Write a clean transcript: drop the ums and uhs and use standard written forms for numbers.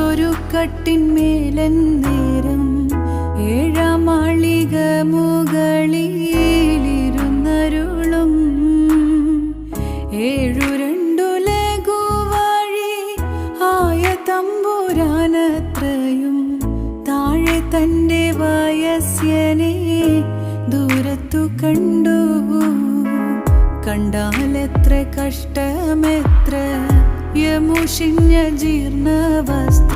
ഒരു കട്ടിന്മേലെന്നേരം 7-ാം മാളിക മുകളിലിരുന്നരുളും 7-2 ലഘുവഴി ആയ തമ്പുരാനത്രയും താഴെ തൻ്റെ വയസ്യനെ ദൂരത്തു കണ്ടു. കണ്ടാലെത്ര കഷ്ടമെത്ര യമുഷിഞ്ഞ ജീർണ വസ്ത്രം